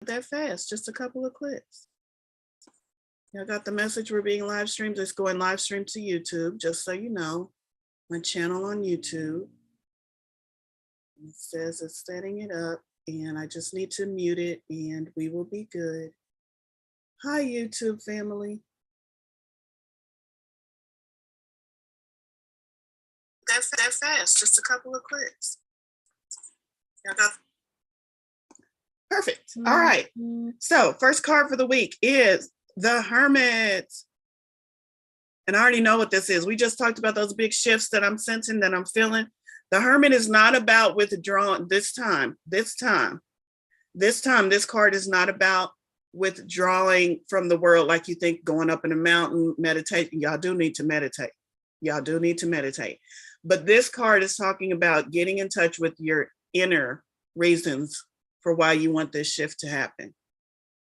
That fast, just a couple of clicks. I got the message we're being live streamed. It's going live stream to YouTube, just so you know. My channel on YouTube. It says it's setting it up, and I just need to mute it, and we will be good. Hi, YouTube family. That fast, just a couple of clicks. I got perfect. All right. So first card for the week is the Hermit. And I already know what this is. We just talked about those big shifts that I'm sensing, that I'm feeling. The Hermit is not about withdrawing this time. This card is not about withdrawing from the world like you think, going up in a mountain, meditating. Y'all do need to meditate. But this card is talking about getting in touch with your inner reasons for why you want this shift to happen.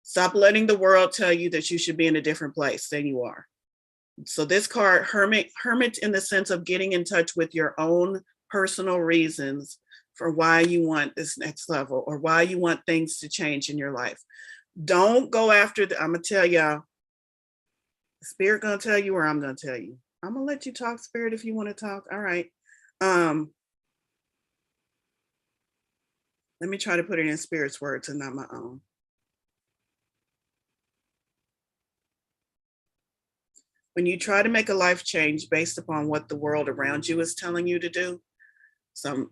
Stop letting the world tell you that you should be in a different place than you are. So this card, Hermit in the sense of getting in touch with your own personal reasons for why you want this next level or why you want things to change in your life. Don't go after I'm gonna tell y'all, Spirit gonna tell you, or I'm gonna tell you. I'm gonna let you talk, Spirit, if you want to talk. All right. Let me try to put it in Spirit's words and not my own. When you try to make a life change based upon what the world around you is telling you to do,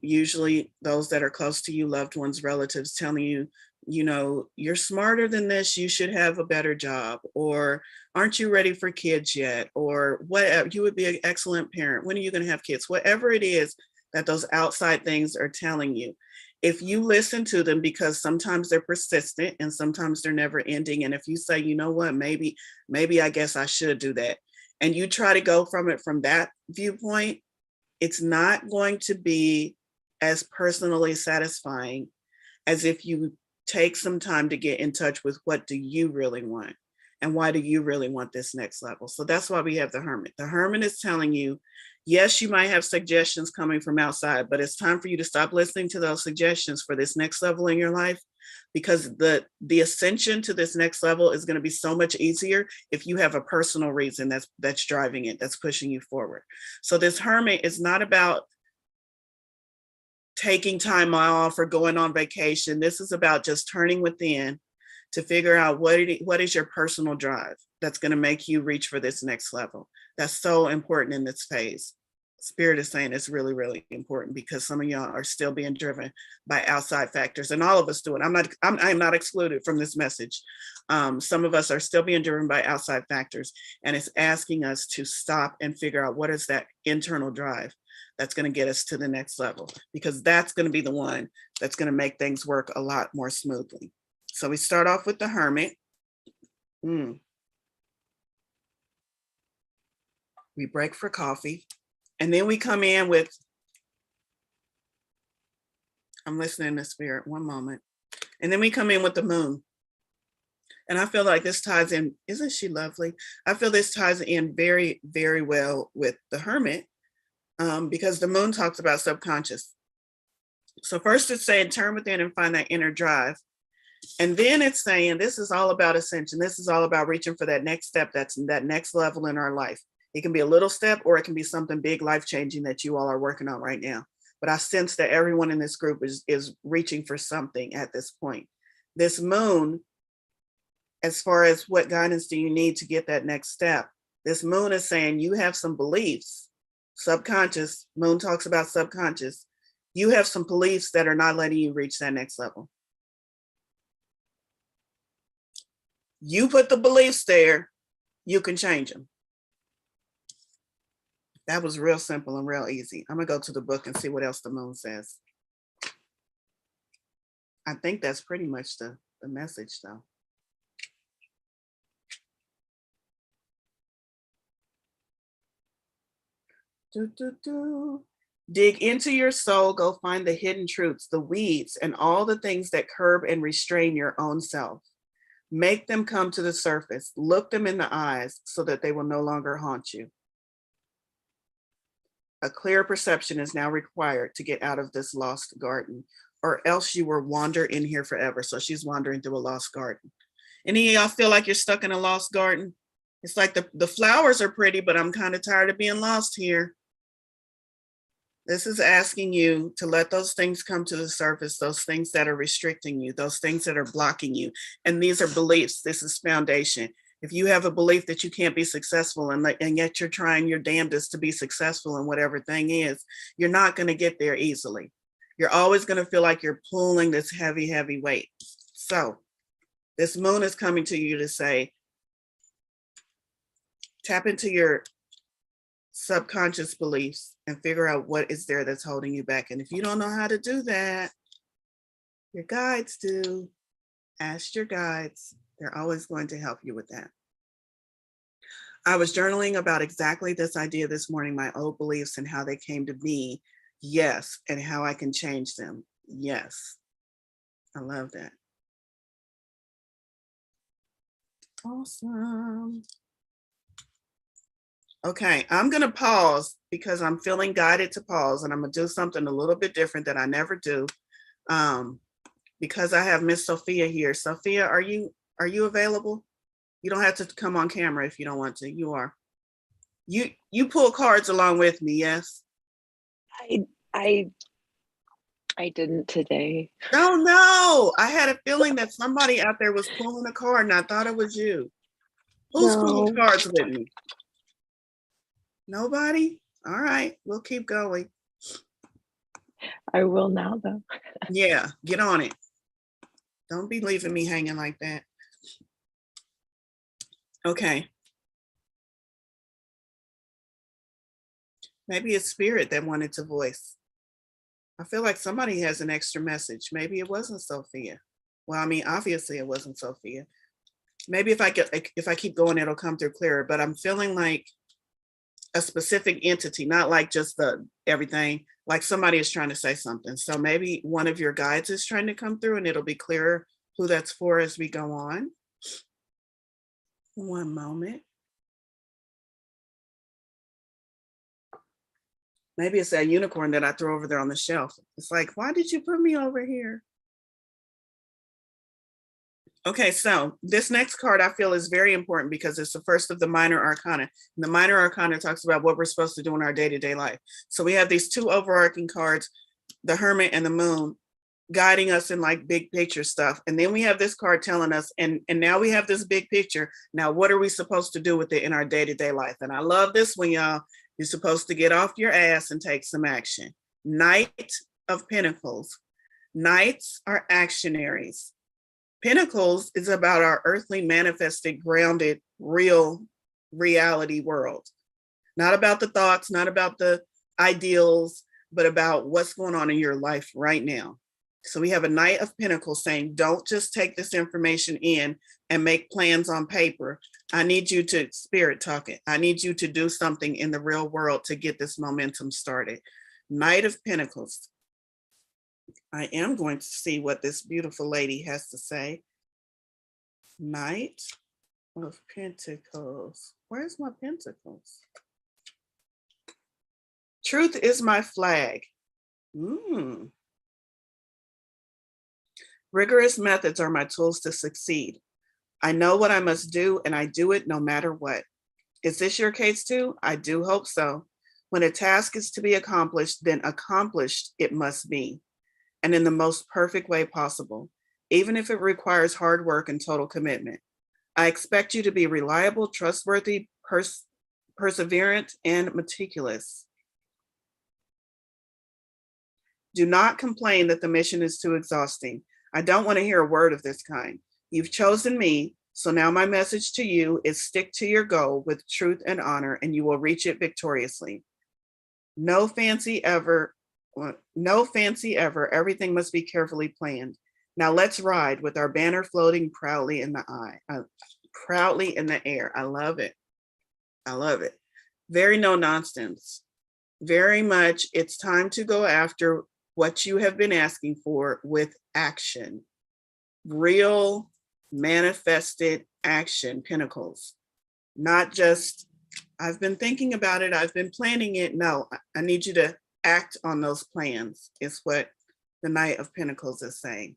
usually those that are close to you, loved ones, relatives, telling you, you're smarter than this, you should have a better job, or aren't you ready for kids yet, or whatever, you would be an excellent parent, when are you going to have kids, whatever it is that those outside things are telling you. If you listen to them, because sometimes they're persistent and sometimes they're never ending, and if you say, you know what, maybe I guess I should do that, and you try to go from that viewpoint, it's not going to be as personally satisfying as if you take some time to get in touch with what do you really want and why do you really want this next level. So that's why we have the Hermit. The Hermit is telling you, yes, you might have suggestions coming from outside, but it's time for you to stop listening to those suggestions for this next level in your life, because the ascension to this next level is going to be so much easier if you have a personal reason that's driving it, that's pushing you forward. So this Hermit is not about taking time off or going on vacation. This is about just turning within to figure out what is your personal drive that's going to make you reach for this next level. That's so important in this phase. Spirit is saying it's really, really important, because some of y'all are still being driven by outside factors, and all of us do it. I'm not excluded from this message. Some of us are still being driven by outside factors, and it's asking us to stop and figure out what is that internal drive that's going to get us to the next level, because that's going to be the one that's going to make things work a lot more smoothly. So we start off with the Hermit. We break for coffee. And then we come in with, I'm listening to Spirit, one moment. And then we come in with the Moon. And I feel like this ties in, isn't she lovely? I feel this ties in very, very well with the Hermit, because the Moon talks about subconscious. So first it's saying, turn within and find that inner drive. And then it's saying, this is all about ascension. This is all about reaching for that next step, that's that next level in our life. It can be a little step, or it can be something big, life-changing that you all are working on right now. But I sense that everyone in this group is reaching for something at this point. This Moon, as far as what guidance do you need to get that next step, this Moon is saying you have some beliefs, subconscious. Moon talks about subconscious. You have some beliefs that are not letting you reach that next level. You put the beliefs there, you can change them. That was real simple and real easy. I'm gonna go to the book and see what else the Moon says. I think that's pretty much the message though. Dig into your soul, go find the hidden truths, the weeds, and all the things that curb and restrain your own self. Make them come to the surface, look them in the eyes so that they will no longer haunt you. A clear perception is now required to get out of this lost garden, or else you will wander in here forever. So she's wandering through a lost garden. Any of y'all feel like you're stuck in a lost garden? It's like the flowers are pretty, but I'm kind of tired of being lost here. This is asking you to let those things come to the surface, those things that are restricting you, those things that are blocking you. And these are beliefs. This is foundation. If you have a belief that you can't be successful and yet you're trying your damnedest to be successful in whatever thing is, you're not going to get there easily. You're always going to feel like you're pulling this heavy, heavy weight. So this moon is coming to you to say, tap into your subconscious beliefs and figure out what is there that's holding you back. And if you don't know how to do that, your guides do. Ask your guides. They're always going to help you with that. I was journaling about exactly this idea this morning, my old beliefs and how they came to be. Yes. And how I can change them. Yes. I love that. Awesome. Okay, I'm going to pause because I'm feeling guided to pause, and I'm going to do something a little bit different that I never do, because I have Miss Sophia here. Sophia, are you available? You don't have to come on camera if you don't want to. You are. You pull cards along with me, yes? I didn't today. Oh no! I had a feeling that somebody out there was pulling a card, and I thought it was you. Who's pulling cards with me? Nobody? All right, we'll keep going. I will now, though. Yeah, get on it. Don't be leaving me hanging like that. Okay. Maybe it's spirit that wanted to voice. I feel like somebody has an extra message. Maybe it wasn't Sophia. Well, I mean, obviously it wasn't Sophia. Maybe if I keep going, it'll come through clearer, but I'm feeling like a specific entity, not like just the everything, like somebody is trying to say something. So maybe one of your guides is trying to come through and it'll be clearer who that's for as we go on. One moment. Maybe it's that unicorn that I threw over there on the shelf. It's like, why did you put me over here? Okay, so this next card I feel is very important because it's the first of the minor arcana. And the minor arcana talks about what we're supposed to do in our day-to-day life. So we have these two overarching cards, the Hermit and the Moon, guiding us in like big picture stuff. And then we have this card telling us, and now we have this big picture. Now, what are we supposed to do with it in our day-to-day life? And I love this one, y'all. You're supposed to get off your ass and take some action. Knight of Pentacles. Knights are actionaries. Pentacles is about our earthly, manifested, grounded, real reality world. Not about the thoughts, not about the ideals, but about what's going on in your life right now. So we have a Knight of Pentacles saying, don't just take this information in and make plans on paper. I need you to spirit talk it. I need you to do something in the real world to get this momentum started. Knight of Pentacles. I am going to see what this beautiful lady has to say. Knight of Pentacles. Where's my pentacles? Truth is my flag. Rigorous methods are my tools to succeed. I know what I must do, and I do it no matter what. Is this your case too? I do hope so. When a task is to be accomplished, then accomplished it must be, and in the most perfect way possible, even if it requires hard work and total commitment. I expect you to be reliable, trustworthy, perseverant, and meticulous. Do not complain that the mission is too exhausting. I don't want to hear a word of this kind. You've chosen me, so now my message to you is stick to your goal with truth and honor, and you will reach it victoriously. No fancy ever. Everything must be carefully planned. Now let's ride with our banner floating proudly in the proudly in the air. I love it. I love it. Very no nonsense. Very much it's time to go after what you have been asking for with action. Real manifested action, Pentacles. Not just, I've been thinking about it, I've been planning it. No, I need you to act on those plans, is what the Knight of Pentacles is saying.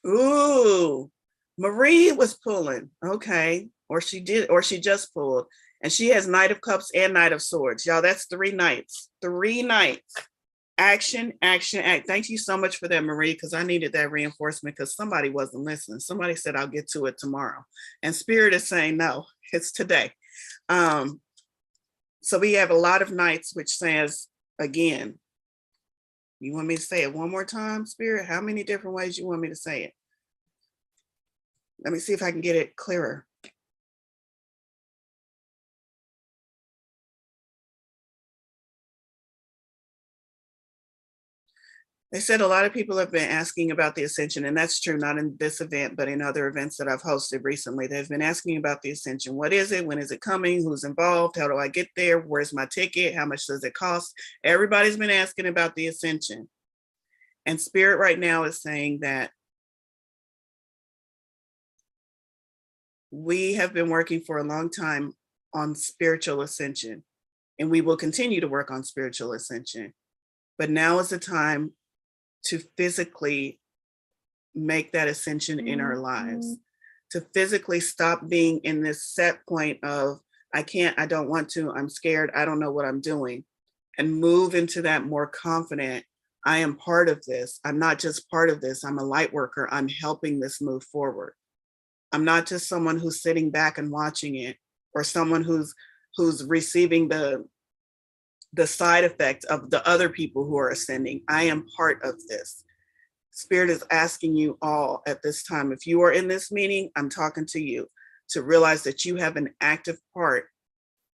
Ooh, Marie was pulling. Okay. Or she did, or she just pulled. And she has Knight of Cups and Knight of Swords. Y'all, that's 3 knights. 3 knights. Action, action, act. Thank you so much for that, Marie, because I needed that reinforcement because somebody wasn't listening. Somebody said, I'll get to it tomorrow. And Spirit is saying, no, it's today. So we have a lot of knights, which says, again, you want me to say it one more time, Spirit? How many different ways you want me to say it? Let me see if I can get it clearer. They said a lot of people have been asking about the ascension, and that's true, not in this event, but in other events that I've hosted recently. They've been asking about the ascension. What is it? When is it coming? Who's involved? How do I get there? Where's my ticket? How much does it cost? Everybody's been asking about the ascension. And Spirit right now is saying that we have been working for a long time on spiritual ascension, and we will continue to work on spiritual ascension. But now is the time to physically make that ascension in our lives, to physically stop being in this set point of, I can't, I don't want to, I'm scared, I don't know what I'm doing, and move into that more confident, I am part of this. I'm not just part of this, I'm a light worker, I'm helping this move forward. I'm not just someone who's sitting back and watching it, or someone who's receiving the side effect of the other people who are ascending. I am part of this. Spirit is asking you all at this time, if you are in this meeting, I'm talking to you, to realize that you have an active part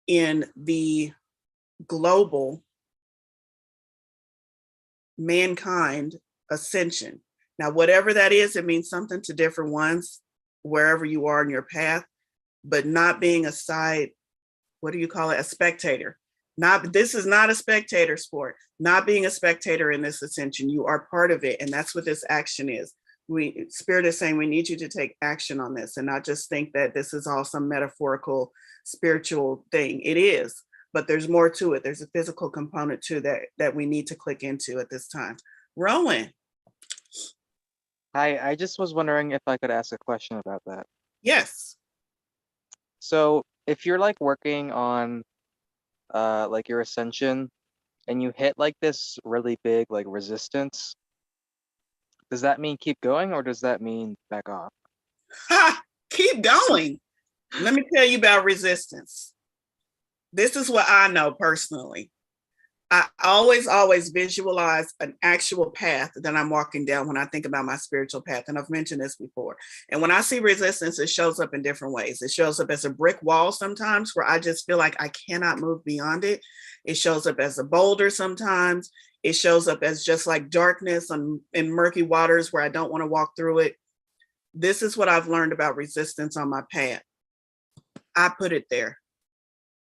in the global mankind ascension. Now, whatever that is, it means something to different ones, wherever you are in your path, but not being a side, what do you call it? A spectator. This is not a spectator sport, not being a spectator in this ascension. You are part of it. And that's what this action is. Spirit is saying we need you to take action on this and not just think that this is all some metaphorical spiritual thing. It is, but there's more to it. There's a physical component too that we need to click into at this time. Rowan. Hi, I just was wondering if I could ask a question about that. Yes. So if you're like working on like your ascension and you hit like this really big like resistance, does that mean keep going or does that mean back off? Ha! Keep going. Let me tell you about resistance. This is what I know personally. I always visualize an actual path that I'm walking down when I think about my spiritual path. And I've mentioned this before. And when I see resistance, it shows up in different ways. It shows up as a brick wall sometimes where I just feel like I cannot move beyond it. It shows up as a boulder sometimes. It shows up as just like darkness in murky waters where I don't want to walk through it. This is what I've learned about resistance on my path. I put it there.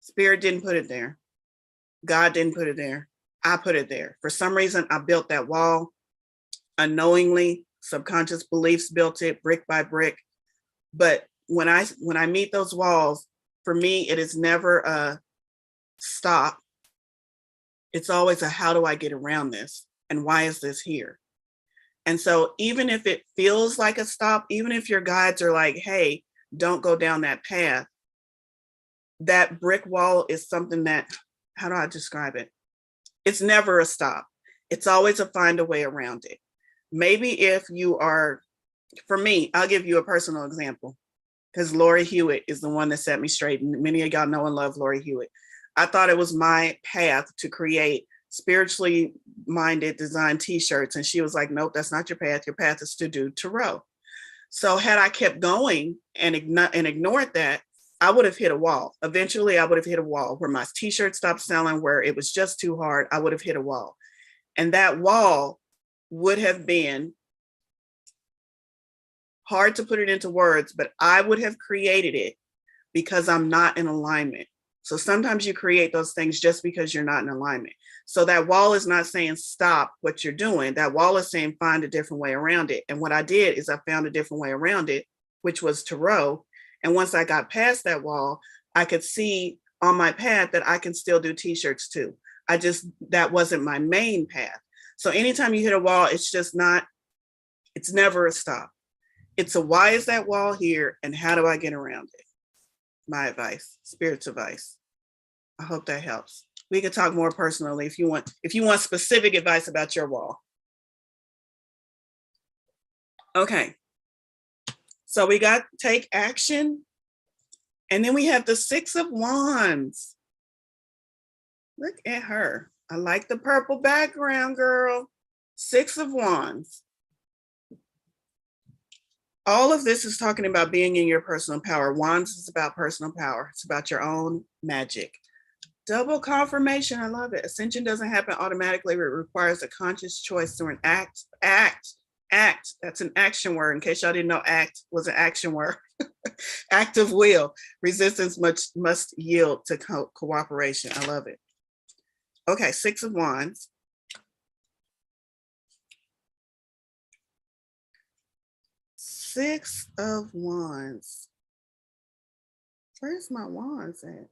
Spirit didn't put it there. God didn't put it there. I put it there. For some reason, I built that wall unknowingly. Subconscious beliefs built it brick by brick. But when I meet those walls, for me, it is never a stop. It's always a how do I get around this? And why is this here? And so even if it feels like a stop, even if your guides are like, hey, don't go down that path, that brick wall is something that, how do I describe it? It's never a stop. It's always a find a way around it. Maybe if you are, for me, I'll give you a personal example because Lori Hewitt is the one that set me straight. And many of y'all know and love Lori Hewitt. I thought it was my path to create spiritually minded design t-shirts. And she was like, nope, that's not your path. Your path is to do tarot. So had I kept going and ignored that, I would have hit a wall. Eventually, I would have hit a wall where my t-shirt stopped selling, where it was just too hard. I would have hit a wall. And that wall would have been hard to put it into words, but I would have created it because I'm not in alignment. So sometimes you create those things just because you're not in alignment. So that wall is not saying stop what you're doing. That wall is saying find a different way around it. And what I did is I found a different way around it, which was tarot. And once I got past that wall, I could see on my path that I can still do t-shirts too. That wasn't my main path. So anytime you hit a wall, it's never a stop. It's a, why is that wall here and how do I get around it? My advice, spirit's advice. I hope that helps. We can talk more personally if you want specific advice about your wall. Okay. So we got take action. And then we have the 6 of Wands. Look at her. I like the purple background, girl. 6 of Wands. All of this is talking about being in your personal power. Wands is about personal power. It's about your own magic. Double confirmation. I love it. Ascension doesn't happen automatically. It requires a conscious choice through an act. That's an action word. In case y'all didn't know, act was an action word. Act of will. Resistance must yield to cooperation. I love it. Okay, 6 of Wands. Six of Wands. Where's my wands at?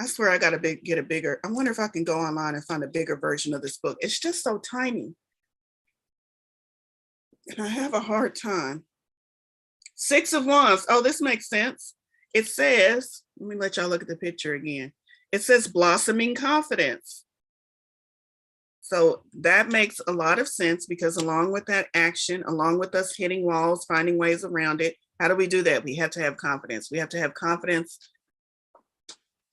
I swear I gotta get a bigger. I wonder if I can go online and find a bigger version of this book. It's just so tiny. And I have a hard time. 6 of Wands. Oh, this makes sense. It says, let me let y'all look at the picture again. It says blossoming confidence. So that makes a lot of sense because along with that action, along with us hitting walls, finding ways around it, how do we do that? We have to have confidence. We have to have confidence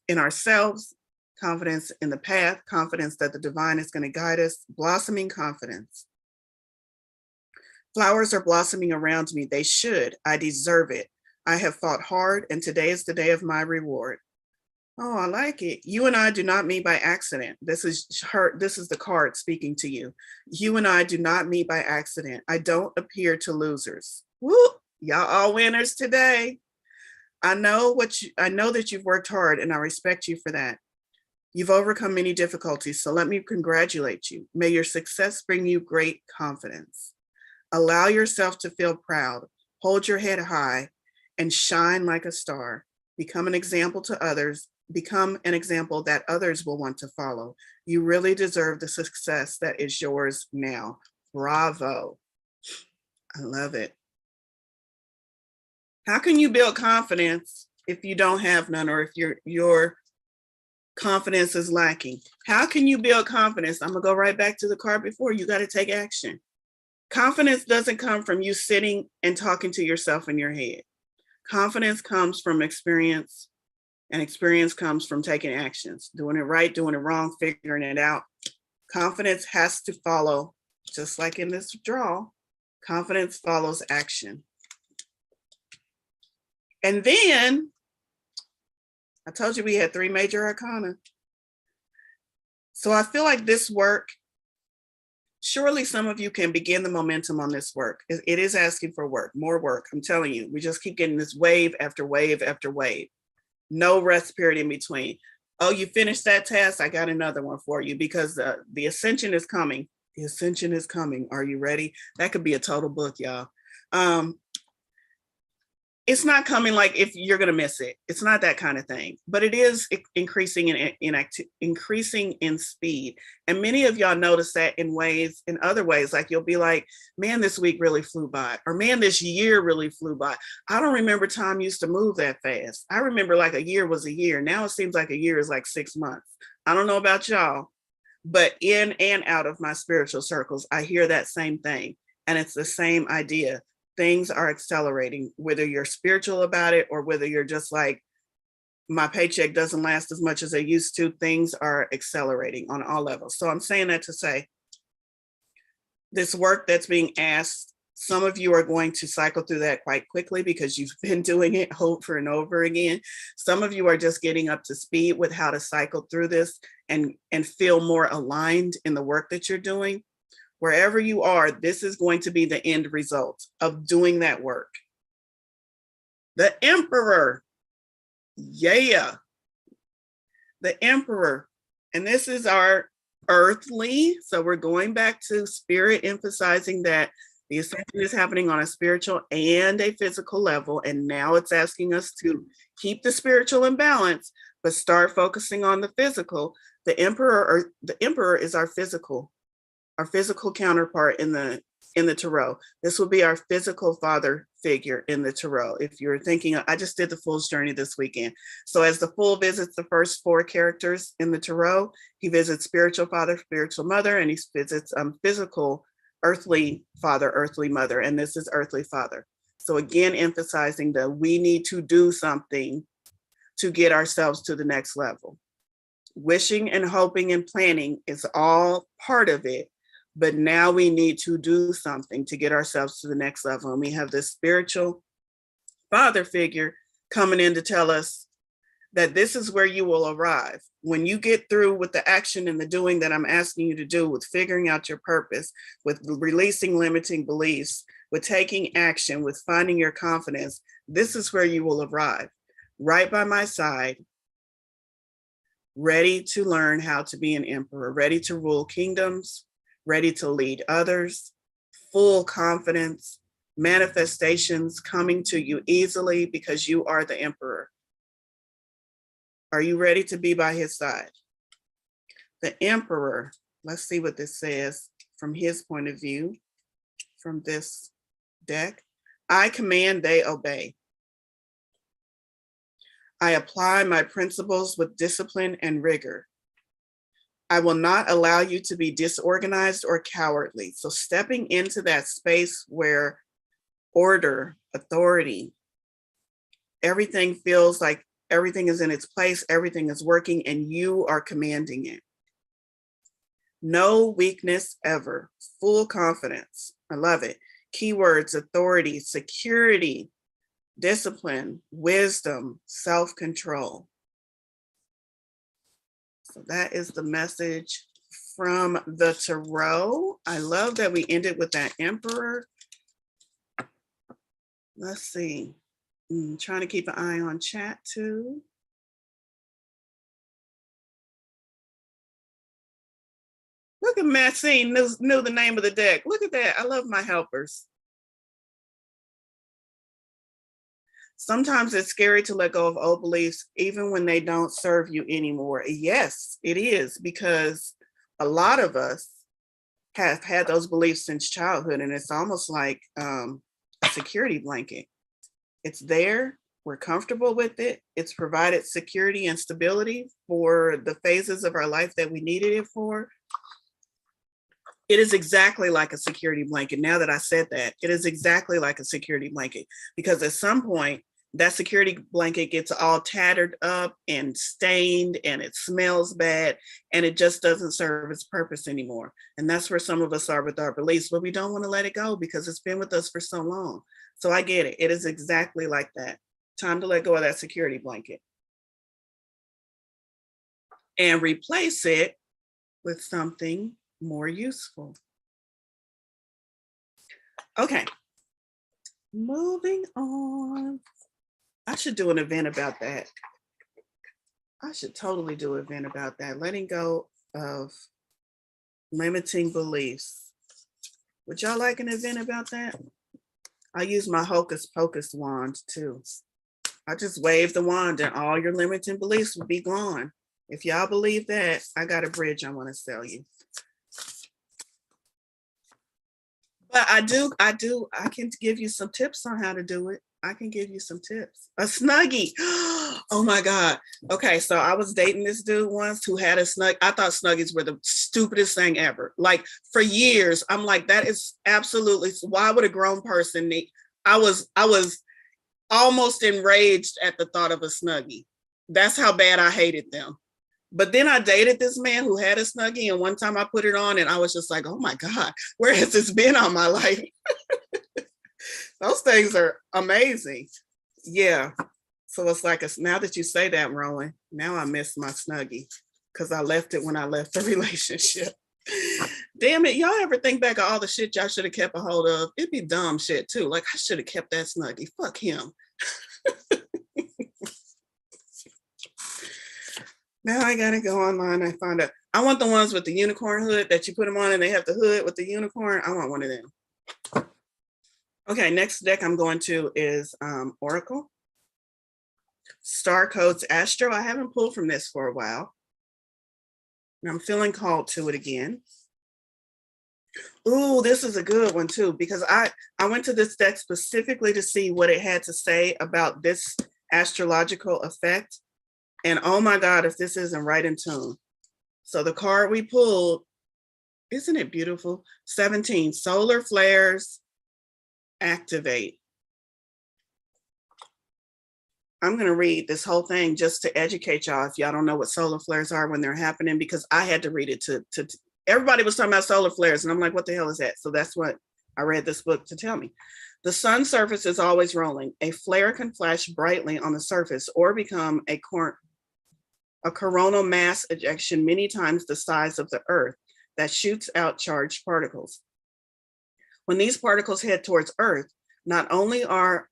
in ourselves, confidence in the path, confidence that the divine is going to guide us, blossoming confidence. Flowers are blossoming around me. They should. I deserve it. I have fought hard, and today is the day of my reward. Oh, I like it. You and I do not meet by accident. This is her. This is the card speaking to you. You and I do not meet by accident. I don't appear to losers. Woo! Y'all all winners today. I know that you've worked hard, and I respect you for that. You've overcome many difficulties, so let me congratulate you. May your success bring you great confidence. Allow yourself to feel proud. Hold your head high and shine like a star. Become an example to others. Become an example that others will want to follow. You really deserve the success that is yours now. Bravo. I love it. How can you build confidence if you don't have none, or if your confidence is lacking? How can you build confidence? I'm gonna go right back to the card before. You got to take action. Confidence doesn't come from you sitting and talking to yourself in your head. Confidence comes from experience, and experience comes from taking actions, doing it right, doing it wrong, figuring it out. Confidence has to follow, just like in this draw, confidence follows action. And then, I told you we had 3 major arcana. So I feel like this work, surely some of you can begin the momentum on this work. It is asking for work, more work. I'm telling you, we just keep getting this wave after wave after wave. No rest period in between. Oh, you finished that task? I got another one for you because the ascension is coming. The ascension is coming. Are you ready? That could be a total book, y'all. It's not coming like if you're going to miss it. It's not that kind of thing, but it is increasing increasing in speed. And many of y'all notice that in other ways, like you'll be like, man, this week really flew by, or man, this year really flew by. I don't remember time used to move that fast. I remember like a year was a year. Now it seems like a year is like 6 months. I don't know about y'all, but in and out of my spiritual circles, I hear that same thing. And it's the same idea. Things are accelerating, whether you're spiritual about it or whether you're just like, my paycheck doesn't last as much as it used to. Things are accelerating on all levels. So I'm saying that to say, this work that's being asked, some of you are going to cycle through that quite quickly because you've been doing it over and over again. Some of you are just getting up to speed with how to cycle through this and feel more aligned in the work that you're doing. Wherever you are, this is going to be the end result of doing that work. The Emperor. Yeah. The Emperor. And this is our earthly. So we're going back to spirit, emphasizing that the ascension is happening on a spiritual and a physical level. And now it's asking us to keep the spiritual in balance, but start focusing on the physical. The emperor is our physical counterpart in the tarot. This will be our physical father figure in the tarot. If you're thinking, I just did the Fool's Journey this weekend. So as the Fool visits the first 4 characters in the tarot, he visits spiritual father, spiritual mother, and he visits physical earthly father, earthly mother, and this is earthly father. So again, emphasizing that we need to do something to get ourselves to the next level. Wishing and hoping and planning is all part of it, but now we need to do something to get ourselves to the next level. And we have this spiritual father figure coming in to tell us that this is where you will arrive. When you get through with the action and the doing that I'm asking you to do, with figuring out your purpose, with releasing limiting beliefs, with taking action, with finding your confidence, this is where you will arrive. Right by my side, ready to learn how to be an emperor, ready to rule kingdoms, ready to lead others, full confidence, manifestations coming to you easily because you are the emperor. Are you ready to be by his side? The emperor, let's see what this says from his point of view, from this deck. I command, they obey. I apply my principles with discipline and rigor. I will not allow you to be disorganized or cowardly. So stepping into that space where order, authority, everything feels like everything is in its place, everything is working, and you are commanding it. No weakness ever, full confidence. I love it. Keywords: authority, security, discipline, wisdom, self-control. So that is the message from the tarot. I love that we ended with that emperor. Let's see. I'm trying to keep an eye on chat too. Look at Maxine, knew the name of the deck. Look at that. I love my helpers. Sometimes it's scary to let go of old beliefs, even when they don't serve you anymore. Yes, it is, because a lot of us have had those beliefs since childhood, and it's almost like a security blanket. It's there, we're comfortable with it. It's provided security and stability for the phases of our life that we needed it for. It is exactly like a security blanket. Now that I said that, it is exactly like a security blanket, because at some point, that security blanket gets all tattered up and stained, and it smells bad, and it just doesn't serve its purpose anymore. And that's where some of us are with our beliefs, but we don't want to let it go because it's been with us for so long. So I get it. It is exactly like that. Time to let go of that security blanket and replace it with something more useful. Okay, moving on. I should do an event about that. I should totally do an event about that. Letting go of limiting beliefs. Would y'all like an event about that? I use my hocus pocus wand too. I just wave the wand and all your limiting beliefs will be gone. If y'all believe that, I got a bridge I want to sell you. But I can give you some tips on how to do it. I can give you some tips. A Snuggie. Oh my God. Okay, so I was dating this dude once who had a Snuggie. I thought Snuggies were the stupidest thing ever. Like for years, I'm like, that is absolutely, why would a grown person need? I was almost enraged at the thought of a Snuggie. That's how bad I hated them. But then I dated this man who had a Snuggie, and one time I put it on and I was just like, oh my God, where has this been all my life? Those things are amazing. Yeah. So it's like, now that you say that, Rowan, now I miss my Snuggie because I left it when I left the relationship. Damn it. Y'all ever think back of all the shit y'all should have kept a hold of? It'd be dumb shit too. Like, I should have kept that Snuggie. Fuck him. Now I gotta go online and find out. I want the ones with the unicorn hood that you put them on and they have the hood with the unicorn. I want one of them. Okay, next deck I'm going to is Oracle. Star Codes Astro. I haven't pulled from this for a while. And I'm feeling called to it again. Ooh, this is a good one too, because I went to this deck specifically to see what it had to say about this astrological effect. And oh my God, if this isn't right in tune. So the card we pulled, isn't it beautiful? 17, solar flares activate. I'm going to read this whole thing just to educate y'all if y'all don't know what solar flares are when they're happening, because I had to read it to everybody was talking about solar flares. And I'm like, what the hell is that? So that's what I read this book to tell me. The sun's surface is always rolling. A flare can flash brightly on the surface or become a coronal mass ejection many times the size of the Earth that shoots out charged particles. When these particles head towards Earth, not only are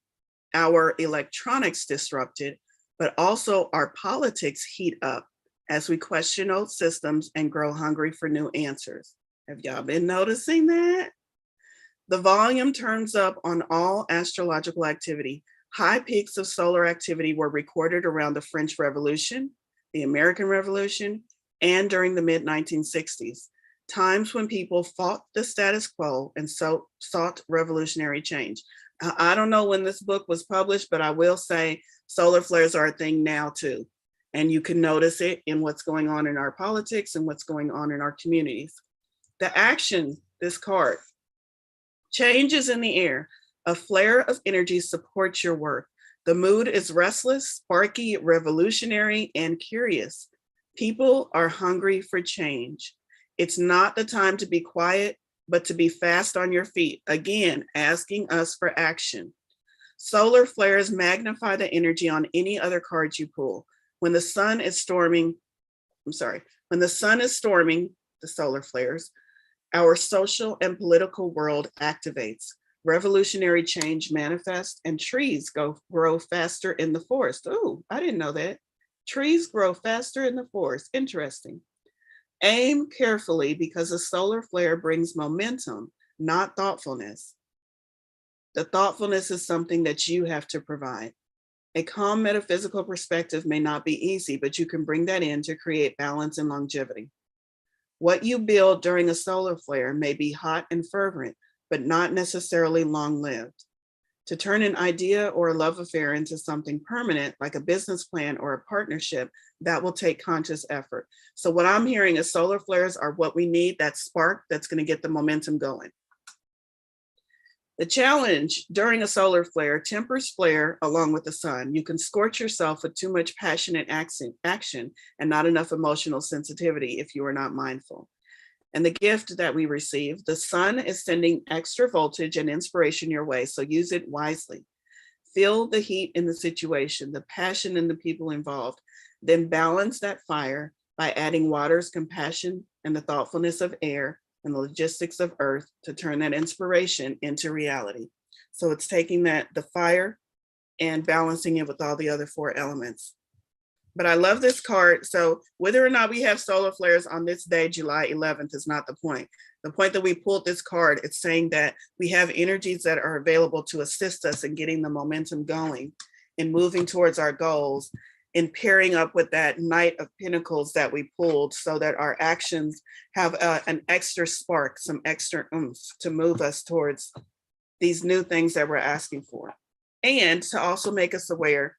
our electronics disrupted, but also our politics heat up as we question old systems and grow hungry for new answers. Have y'all been noticing that? The volume turns up on all astrological activity. High peaks of solar activity were recorded around the French Revolution, the American Revolution, and during the mid-1960s, times when people fought the status quo and so sought revolutionary change. I don't know when this book was published, but I will say solar flares are a thing now too. And you can notice it in what's going on in our politics and what's going on in our communities. The action, this card, changes in the air. A flare of energy supports your work. The mood is restless, sparky, revolutionary, and curious. People are hungry for change. It's not the time to be quiet, but to be fast on your feet. Again, asking us for action. Solar flares magnify the energy on any other cards you pull. When the sun is storming, when the sun is storming, the solar flares, our social and political world activates. Revolutionary change manifests and trees grow faster in the forest. Oh, I didn't know that. Trees grow faster in the forest. Interesting. Aim carefully because a solar flare brings momentum, not thoughtfulness. The thoughtfulness is something that you have to provide. A calm metaphysical perspective may not be easy, but you can bring that in to create balance and longevity. What you build during a solar flare may be hot and fervent, but not necessarily long-lived. To turn an idea or a love affair into something permanent, like a business plan or a partnership, that will take conscious effort. So what I'm hearing is solar flares are what we need, that spark that's going to get the momentum going. The challenge during a solar flare, tempers flare along with the sun. You can scorch yourself with too much passionate action and not enough emotional sensitivity if you are not mindful. And the gift that we receive, the sun is sending extra voltage and inspiration your way, so use it wisely. Feel the heat in the situation, the passion in the people involved, then balance that fire by adding water's compassion and the thoughtfulness of air and the logistics of earth to turn that inspiration into reality. So it's taking the fire and balancing it with all the other 4 elements. But I love this card. So whether or not we have solar flares on this day, July 11th, is not the point. The point that we pulled this card, it's saying that we have energies that are available to assist us in getting the momentum going, in moving towards our goals, in pairing up with that Knight of Pentacles that we pulled so that our actions have an extra spark, some extra oomph to move us towards these new things that we're asking for. And to also make us aware,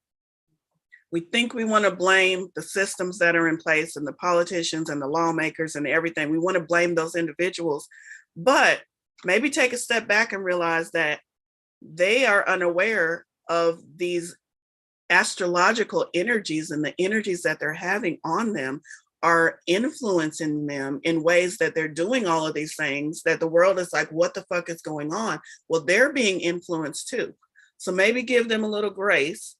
we think we want to blame the systems that are in place and the politicians and the lawmakers and everything. We want to blame those individuals, but maybe take a step back and realize that they are unaware of these astrological energies, and the energies that they're having on them are influencing them in ways that they're doing all of these things that the world is like, what the fuck is going on? Well, they're being influenced too. So maybe give them a little grace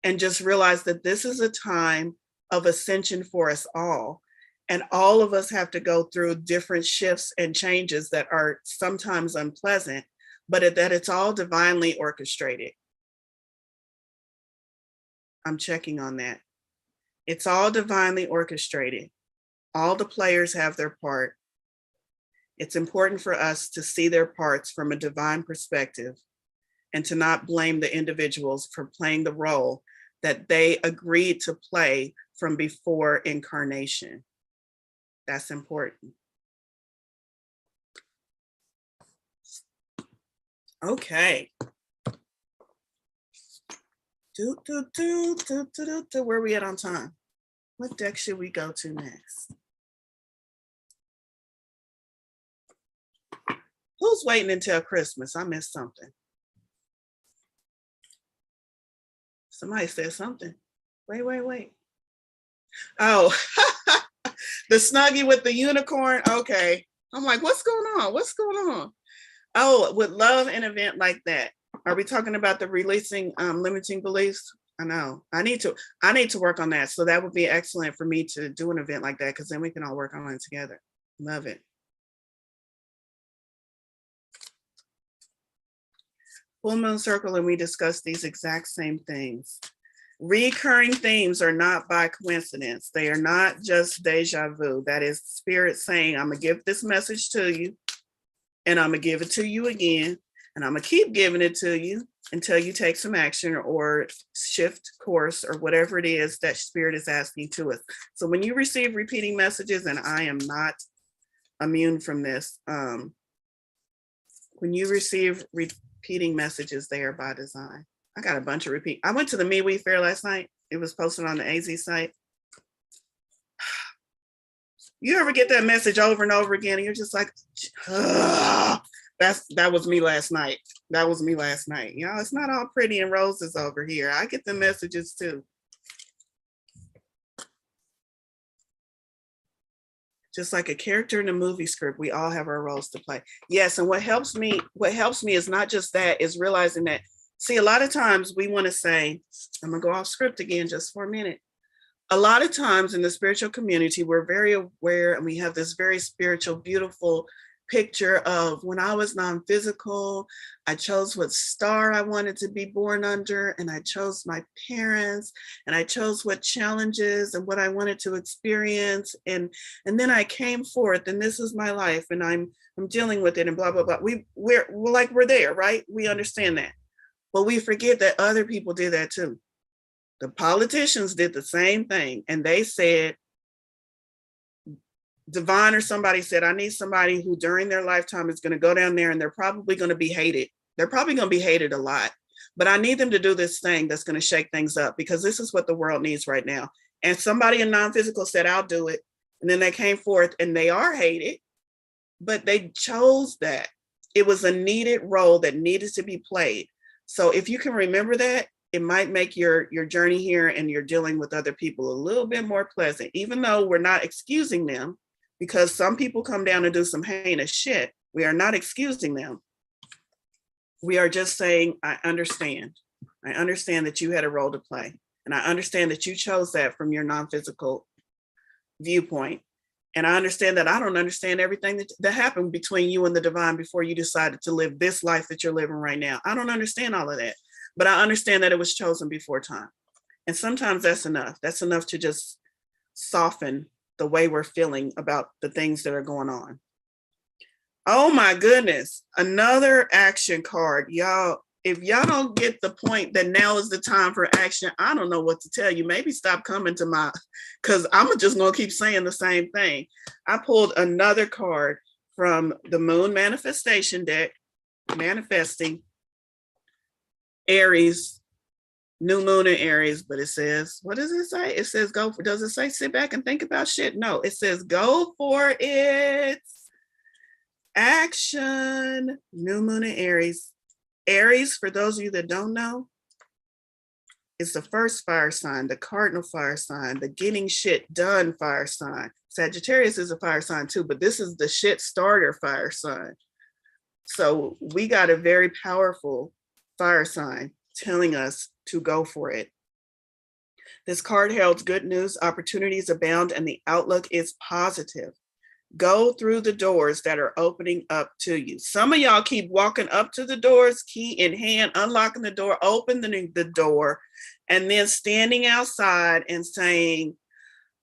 and just realize that this is a time of ascension for us all. And all of us have to go through different shifts and changes that are sometimes unpleasant, but that it's all divinely orchestrated. I'm checking on that. It's all divinely orchestrated. All the players have their part. It's important for us to see their parts from a divine perspective and to not blame the individuals for playing the role that they agreed to play from before incarnation. That's important. Okay. Where are we at on time? What deck should we go to next? Who's waiting until Christmas? I missed something. Somebody said something. Wait. Oh, the Snuggie with the unicorn. Okay. I'm like, what's going on? What's going on? Oh, would love an event like that. Are we talking about the releasing limiting beliefs? I know. I need to work on that. So that would be excellent for me to do an event like that, because then we can all work on it together. Love it. Full moon circle, and we discussed these exact same things. Recurring themes are not by coincidence. They are not just deja vu. That is spirit saying, I'm gonna give this message to you, and I'm gonna give it to you again, and I'm gonna keep giving it to you until you take some action or shift course or whatever it is that spirit is asking to us. So when you receive repeating messages, and I am not immune from this, when you receive repeating messages, they are by design. I got a bunch of repeat. I went to the MeWe fair last night. It was posted on the AZ site. You ever get that message over and over again, and you're just like, ugh. That was me last night. That was me last night. Y'all, it's not all pretty and roses over here. I get the messages too. Just like a character in a movie script, we all have our roles to play. Yes, and what helps me is not just that, is realizing that, see, a lot of times we want to say, I'm gonna go off script again just for a minute. A lot of times in the spiritual community, we're very aware, and we have this very spiritual, beautiful picture of when I was non-physical, I chose what star I wanted to be born under, and I chose my parents, and I chose what challenges and what I wanted to experience, and then I came forth, and this is my life, and I'm dealing with it, and blah blah blah. We're there, right? We understand that, but we forget that other people did that too. The politicians did the same thing, and they said, Divine or somebody said, I need somebody who during their lifetime is going to go down there, and they're probably going to be hated. They're probably going to be hated a lot, but I need them to do this thing that's going to shake things up, because this is what the world needs right now. And somebody in non-physical said, I'll do it. And then they came forth, and they are hated, but they chose that. It was a needed role that needed to be played. So if you can remember that, it might make your journey here and you're dealing with other people a little bit more pleasant, even though we're not excusing them, because some people come down and do some heinous shit. We are not excusing them. We are just saying, I understand. I understand that you had a role to play. And I understand that you chose that from your non-physical viewpoint. And I understand that I don't understand everything that happened between you and the divine before you decided to live this life that you're living right now. I don't understand all of that, but I understand that it was chosen before time. And sometimes that's enough. That's enough to just soften the way we're feeling about the things that are going on. Oh my goodness, another action card. Y'all, if y'all don't get the point that now is the time for action, I don't know what to tell you. Maybe stop coming to my, because I'm just gonna keep saying the same thing. I pulled another card from the Moon Manifestation deck, manifesting Aries, new moon in Aries, but it says, what does it say? It says go for, does it say sit back and think about shit? No, it says go for it. Action, new moon in Aries. Aries, for those of you that don't know, is the first fire sign, the cardinal fire sign, the getting shit done fire sign. Sagittarius is a fire sign too, but this is the shit starter fire sign. So we got a very powerful fire sign telling us to go for it. This card heralds good news, opportunities abound, and the outlook is positive. Go through the doors that are opening up to you. Some of y'all keep walking up to the doors, key in hand, unlocking the door, opening the door, and then standing outside and saying,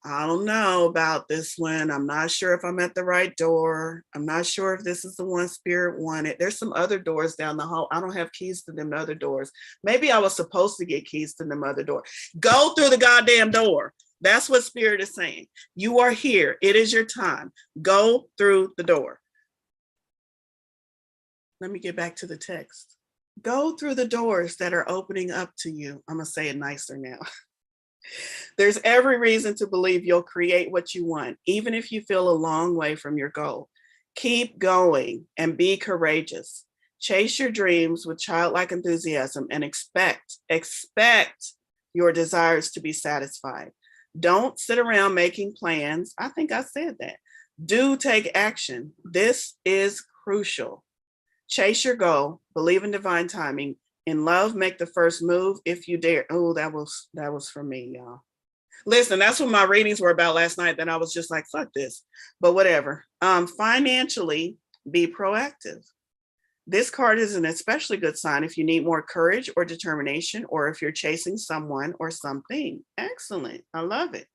I don't know about this one. I'm not sure if I'm at the right door. I'm not sure if this is the one Spirit wanted. There's some other doors down the hall. I don't have keys to them other doors. Maybe I was supposed to get keys to them other door. Go through the goddamn door. That's what Spirit is saying. You are here. It is your time. Go through the door. Let me get back to the text. Go through the doors that are opening up to you. I'm going to say it nicer now. There's every reason to believe you'll create what you want, even if you feel a long way from your goal. Keep going and be courageous. Chase your dreams with childlike enthusiasm and expect your desires to be satisfied. Don't sit around making plans. I think I said that. Do take action. This is crucial. Chase your goal, believe in divine timing. In love, make the first move if you dare. Oh, that was for me, y'all. Listen, that's what my readings were about last night. Then I was just like, fuck this, but whatever. Financially, be proactive. This card is an especially good sign if you need more courage or determination, or if you're chasing someone or something. Excellent. I love it.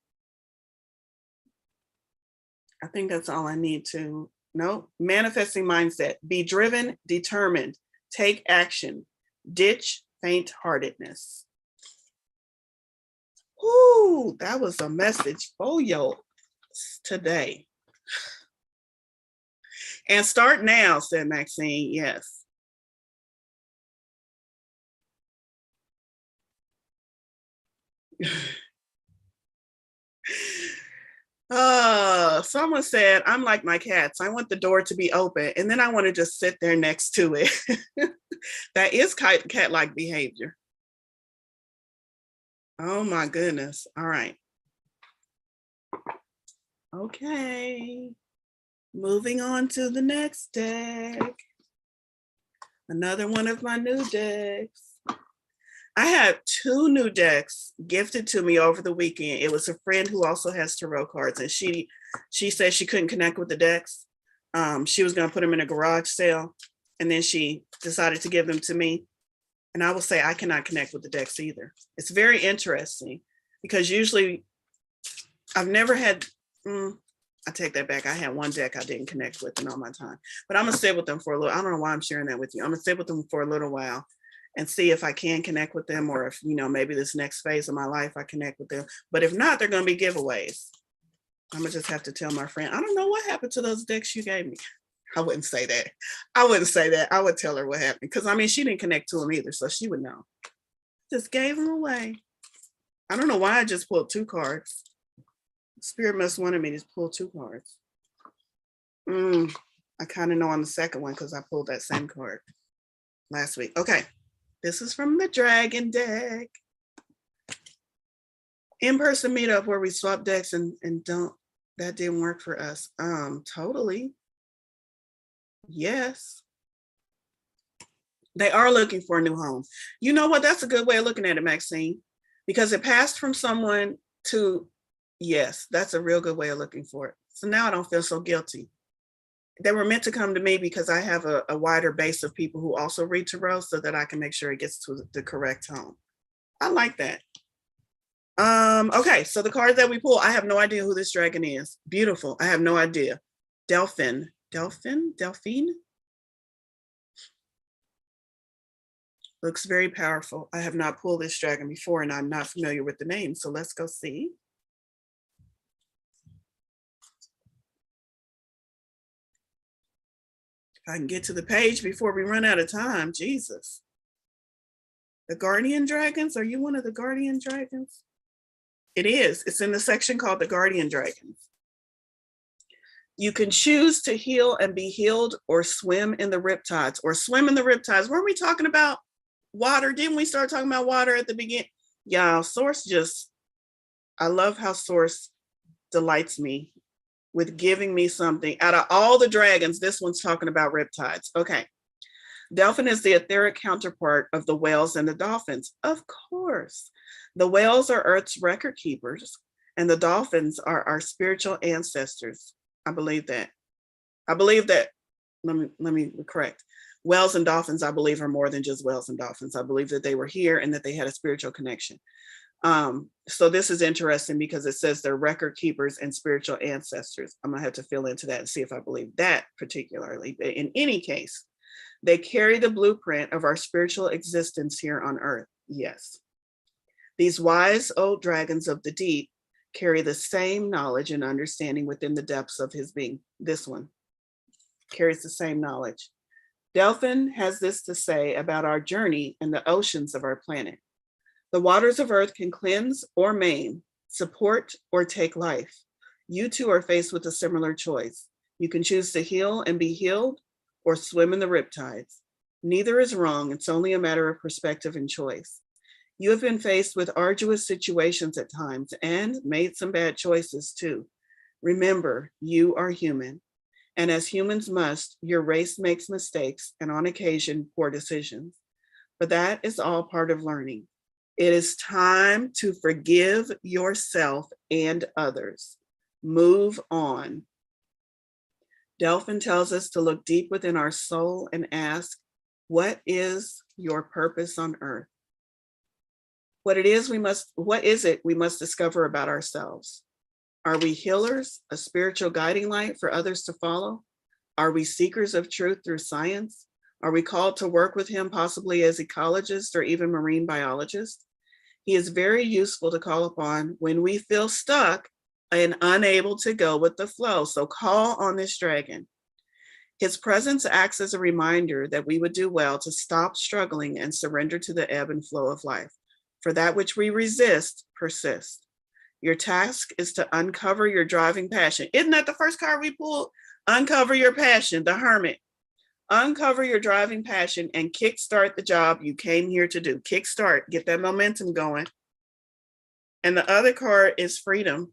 I think that's all I need to know. Manifesting mindset. Be driven, determined. Take action. Ditch faint-heartedness. Ooh, that was a message for you today. And start now, said Maxine. Yes. Someone said, I'm like my cats. I want the door to be open and then I want to just sit there next to it. That is cat-like behavior. Oh my goodness. All right. Okay. Moving on to the next deck. Another one of my new decks. I had 2 new decks gifted to me over the weekend. It was a friend who also has tarot cards, and she said she couldn't connect with the decks. She was going to put them in a garage sale, and then she decided to give them to me. And I will say I cannot connect with the decks either. It's very interesting because usually I've never had, I take that back. I had one deck I didn't connect with in all my time, but I'm going to sit with them for a little. I don't know why I'm sharing that with you. I'm going to sit with them for a little while and see if I can connect with them, or if, maybe this next phase of my life, I connect with them. But if not, they're going to be giveaways. I'm going to just have to tell my friend, I don't know what happened to those decks you gave me. I wouldn't say that. I would tell her what happened. Because, she didn't connect to them either, so she would know. Just gave them away. I don't know why I just pulled 2 cards. Spirit must wanted me to pull 2 cards. I kind of know on the second one because I pulled that same card last week. Okay. This is from the Dragon deck. In-person meetup where we swap decks and that didn't work for us. Totally. Yes. They are looking for a new home. You know what? That's a good way of looking at it, Maxine, because it passed from someone to, yes, that's a real good way of looking for it. So now I don't feel so guilty. They were meant to come to me because I have a wider base of people who also read tarot so that I can make sure it gets to the correct home. I like that. Okay, so the cards that we pull, I have no idea who this dragon is. Beautiful. I have no idea. Delphine. Looks very powerful. I have not pulled this dragon before and I'm not familiar with the name. So let's go see. If I can get to the page before we run out of time, Jesus. The Guardian Dragons, are you one of the Guardian Dragons? It is, it's in the section called the Guardian Dragons. You can choose to heal and be healed or swim in the riptides Weren't we talking about water? Didn't we start talking about water at the beginning? Yeah, Source I love how Source delights me with giving me something. Out of all the dragons, this one's talking about riptides. Okay. Delphin is the etheric counterpart of the whales and the dolphins. Of course. The whales are Earth's record keepers, and the dolphins are our spiritual ancestors. I believe that. Let me correct. Whales and dolphins, I believe, are more than just whales and dolphins. I believe that they were here and that they had a spiritual connection. So this is interesting because it says they're record keepers and spiritual ancestors. I'm gonna have to fill into that and see if I believe that particularly. But in any case, they carry the blueprint of our spiritual existence here on earth. Yes. These wise old dragons of the deep carry the same knowledge and understanding within the depths of his being. This one carries the same knowledge. Delphin has this to say about our journey in the oceans of our planet. The waters of earth can cleanse or maim, support or take life. You too are faced with a similar choice. You can choose to heal and be healed or swim in the riptides. Neither is wrong. It's only a matter of perspective and choice. You have been faced with arduous situations at times and made some bad choices too. Remember, you are human. And as humans must, your race makes mistakes and on occasion, poor decisions. But that is all part of learning. It is time to forgive yourself and others. Move on. Delphin tells us to look deep within our soul and ask, what is your purpose on earth? What is it we must discover about ourselves? Are we healers, a spiritual guiding light for others to follow? Are we seekers of truth through science? Are we called to work with him possibly as ecologists or even marine biologists? He is very useful to call upon when we feel stuck and unable to go with the flow. So call on this dragon. His presence acts as a reminder that we would do well to stop struggling and surrender to the ebb and flow of life. For that which we resist persists. Your task is to uncover your driving passion. Isn't that the first card we pulled? Uncover your passion, the hermit. Uncover your driving passion and kickstart the job you came here to do. Kickstart, get that momentum going. And the other card is freedom.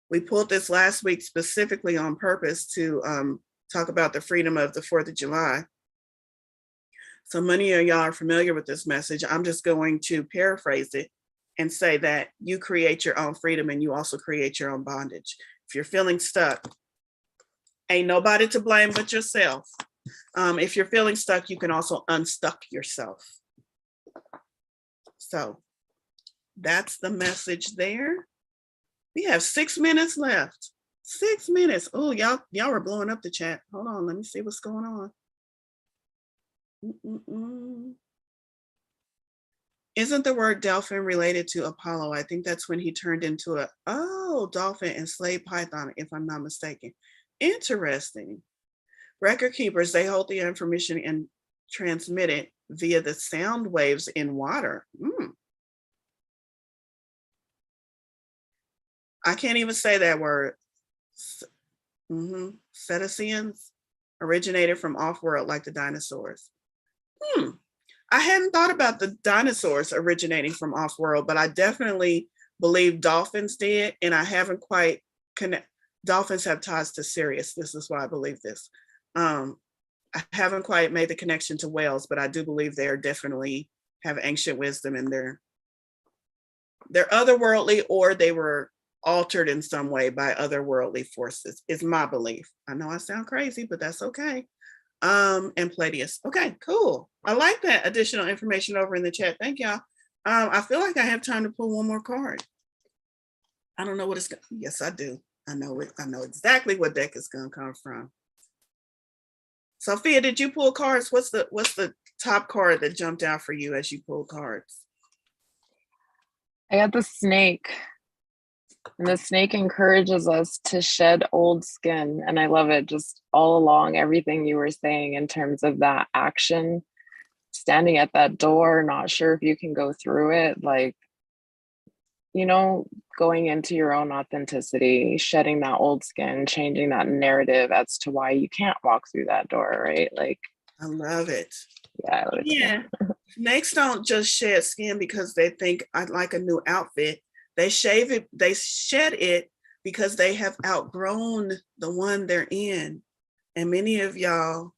We pulled this last week specifically on purpose to talk about the freedom of the 4th of July. So many of y'all are familiar with this message. I'm just going to paraphrase it and say that you create your own freedom and you also create your own bondage. If you're feeling stuck, ain't nobody to blame but yourself. If you're feeling stuck, you can also unstuck yourself. So that's the message there. We have 6 minutes left. 6 minutes. Oh, y'all are blowing up the chat. Hold on, let me see what's going on. Isn't the word dolphin related to Apollo? I think that's when he turned into a dolphin and slayed Python, if I'm not mistaken. Interesting. Record keepers, they hold the information and transmit it via the sound waves in water. I can't even say that word. Cetaceans originated from off-world like the dinosaurs. I hadn't thought about the dinosaurs originating from off-world, but I definitely believe dolphins did, and I haven't quite dolphins have ties to Sirius. This is why I believe this. I haven't quite made the connection to whales, but I do believe they are definitely have ancient wisdom and they're otherworldly, or they were altered in some way by otherworldly forces, is my belief. I know I sound crazy, but that's okay. And Palladius. Okay, cool. I like that additional information over in the chat. Thank y'all. I feel like I have time to pull one more card. I don't know what it's. Yes, I do. I know it. I know exactly what deck it's gonna come from. Sophia, did you pull cards? What's the top card that jumped out for you as you pulled cards? I got the snake. And the snake encourages us to shed old skin. And I love it just all along, everything you were saying in terms of that action, standing at that door, not sure if you can go through it, like, you know, going into your own authenticity, shedding that old skin, changing that narrative as to why you can't walk through that door, right? Like, I love it. Yeah, I love it. Yeah. Snakes don't just shed skin because they think I'd like a new outfit. They shave it, they shed it because they have outgrown the one they're in. And many of y'all,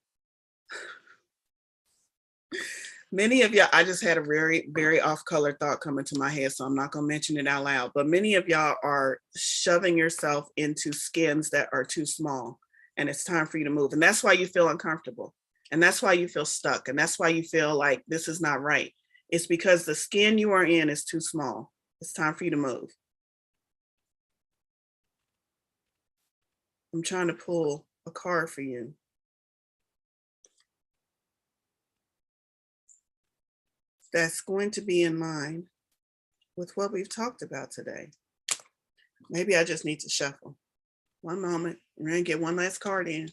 I just had a very, very off-color thought come into my head, so I'm not gonna mention it out loud, but many of y'all are shoving yourself into skins that are too small, and it's time for you to move. And that's why you feel uncomfortable. And that's why you feel stuck. And that's why you feel like this is not right. It's because the skin you are in is too small. It's time for you to move. I'm trying to pull a card for you. That's going to be in line with what we've talked about today. Maybe I just need to shuffle. One moment. We're going to get one last card in.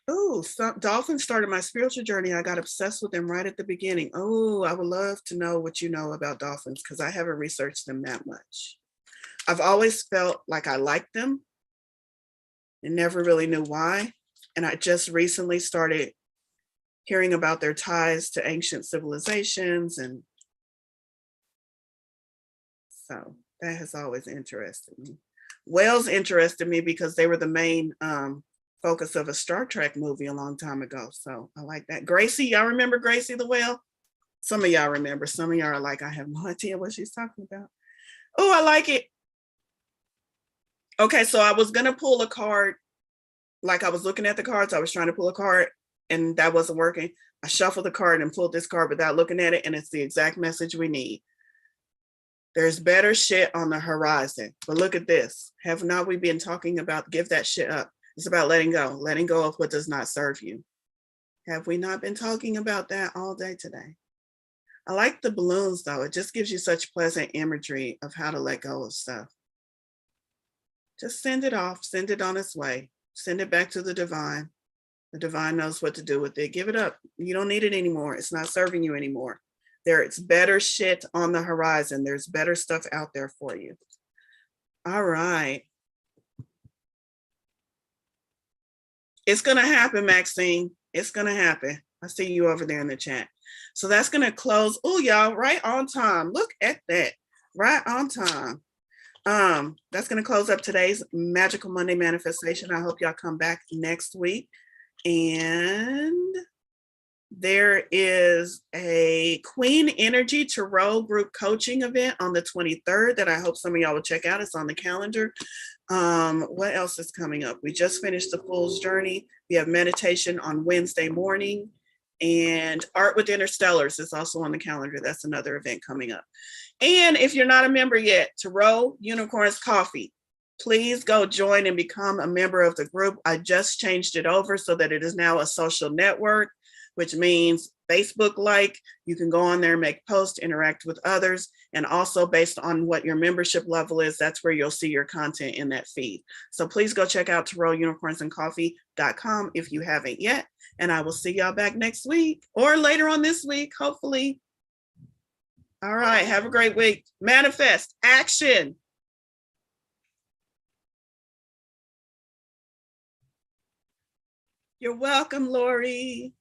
Oh, dolphins started my spiritual journey. I got obsessed with them right at the beginning. Oh, I would love to know what you know about dolphins because I haven't researched them that much. I've always felt like I liked them and never really knew why. And I just recently started hearing about their ties to ancient civilizations. And so that has always interested me. Whales interested me because they were the main focus of a Star Trek movie a long time ago. So I like that. Gracie, y'all remember Gracie the whale? Some of y'all remember. Some of y'all are like, I have no idea what she's talking about. Oh, I like it. Okay, so I was gonna pull a card. Like I was looking at the cards, I was trying to pull a card and that wasn't working. I shuffled the card and pulled this card without looking at it, and it's the exact message we need. There's better shit on the horizon. But look at this. Have not we been talking about give that shit up? It's about letting go of what does not serve you. Have we not been talking about that all day today? I like the balloons though. It just gives you such pleasant imagery of how to let go of stuff. Just send it off, send it on its way, send it back to the divine. The divine knows what to do with it. Give it up. You don't need it anymore. It's not serving you anymore. There's better shit on the horizon. There's better stuff out there for you. All right. It's going to happen, Maxine. It's going to happen. I see you over there in the chat. So that's going to close. Oh, y'all, right on time. Look at that. Right on time. That's going to close up today's Magical Monday manifestation. I hope y'all come back next week. And there is a Queen Energy Tarot group coaching event on the 23rd that I hope some of y'all will check out. It's on the calendar. What else is coming up? We just finished the Fool's Journey. We have meditation on Wednesday morning, and Art with Interstellars is also on the calendar. That's another event coming up. And if you're not a member yet, Tarot Unicorns Coffee, please go join and become a member of the group. I just changed it over so that it is now a social network, which means Facebook-like. You can go on there, make posts, interact with others, and also based on what your membership level is, that's where you'll see your content in that feed. So please go check out tarotunicornsandcoffee.com if you haven't yet, and I will see y'all back next week or later on this week, hopefully. All right, have a great week. Manifest, action. You're welcome, Lori.